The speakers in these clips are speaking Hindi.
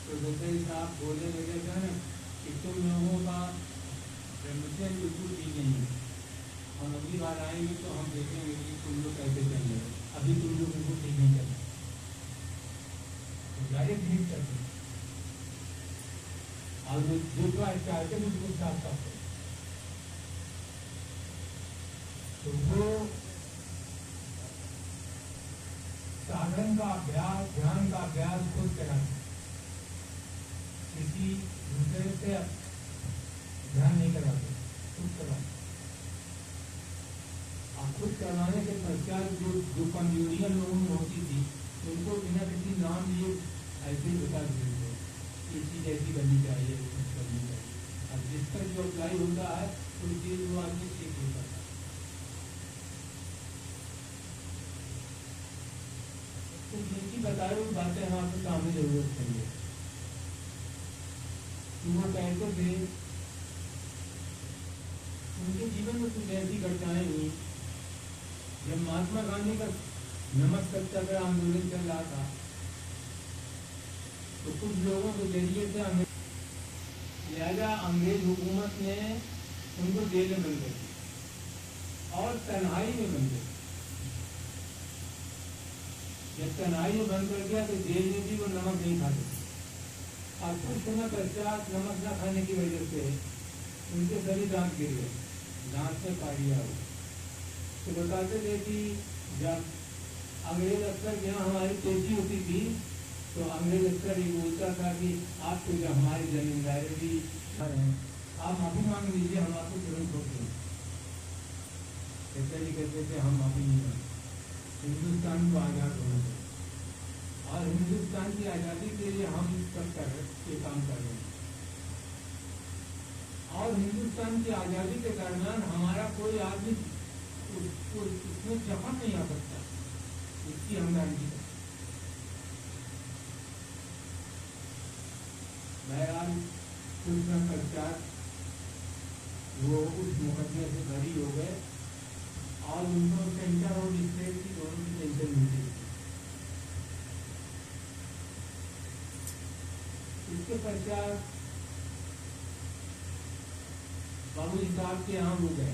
तो सेक्रेटरी साहब बोलने लगे थे ना कि तुम लोगों का ब्रह्मचर्य बिल्कुल ठीक नहीं है, हम अगली बार आएंगे तो हम देखेंगे कि तुम लोग कैसे चल रहे हो, अभी तुम लोग बिल्कुल ठीक नहीं चल रहे। तो डायरेक्ट लीड करते और जो चाहते हैं उसको साफ साफ करें। तो वो साधन का अभ्यास, ध्यान का अभ्यास खुद कराते, किसी दूसरे से ध्यान नहीं कराते, खुद कराते। और खुद करवाने के पश्चात जो कमजोरियां लोगों में होती थी उनको बिना किसी नाम लिए ऐसे ही बता देते थे, ये चीज़ ऐसी करनी चाहिए, कुछ करनी चाहिए। अब जिस पर जो अप्लाई होता है उस चीज़ वो आदमी ठीक होता है। तो जिनकी बताई हुई बातें हम आपके सामने जरूरत चाहिए। तो वो कहते थे उनके जीवन में कुछ ऐसी घटनाएं हुई जब महात्मा गांधी का नमक सत्याग्रह आंदोलन चल रहा था तो कुछ लोगों के जरिए से लिहाजा अंग्रेज हुकूमत ने उनको जेल में बंद कर दिया और तन्हाई में बंद कर दिया। जब तन्हाई में बंद कर दिया तो जेल में भी वो नमक नहीं खाते और कुछ समय पश्चात नमक न खाने की वजह से उनके सभी दांत गिर गए, दांत में काटिया हुआ। तो बताते थे कि जब अंग्रेज अफसर के यहाँ हमारी पेशी होती थी तो अंग्रेज अफसर ये बोलता था कि आपको जो हमारी जमींदारी भी आप माफी मांग लीजिए, हम आपको तुरंत छोड़ देंगे। कहते थे हम माफी नहीं मांगे, हिंदुस्तान को आज़ाद होना चाहिए और हिंदुस्तान की आज़ादी के लिए हम सब काम कर रहे हैं। और हिंदुस्तान की आज़ादी के दरमियान हमारा कोई आदमी उसमें जफन नहीं आ सकता, इसकी हम गारंटी करते। बहरहाल कुछ समय पश्चात वो उस मुकदमे से बरी हो गए और उनको सेंटर और डिस्ट्रिक्ट की दोनों की पेंशन मिलती थी। इसके पश्चात बाबूजी साहब के यहाँ हो गए,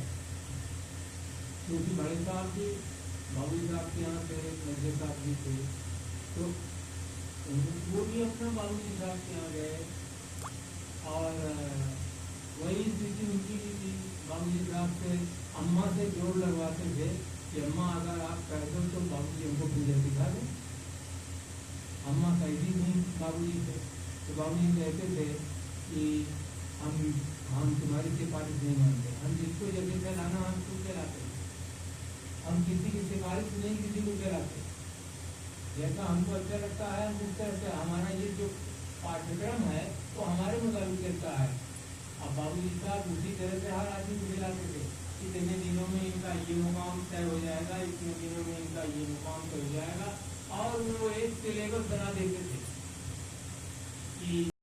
क्योंकि बड़े साहब भी बाबूजी साहब के यहाँ थे, मजे साहब भी थे, तो वो भी अपना बाबूजी साहब के यहाँ गए और वही स्थिति उनकी भी थी। बाबूजी साहब से अम्मा से जोड़ लगवाते थे कि अम्मा अगर आप कह दो तो बाबूजी हमको पूजा सिखा दें। अम्मा कहती थी बाबूजी से, तो बाबूजी कहते थे कि हम तुम्हारी सिफारिश नहीं मानते, हम जिसको जगह से लाना हम खुद चलाते हैं, हम किसी की सिफारिश नहीं किसी को चलाते, जैसा हमको अच्छा लगता है उस तरह से हमारा ये जो पाठ्यक्रम है वो हमारे मुताबिक चलता है। अब बाबूजी साहब उसी तरह से हर आदमी को खिलाते थे, इतने दिनों में इनका ये मुकाम तय हो जाएगा, इतने दिनों में इनका ये मुकाम तय हो जाएगा, और वो एक सिलेबस बना देते थे कि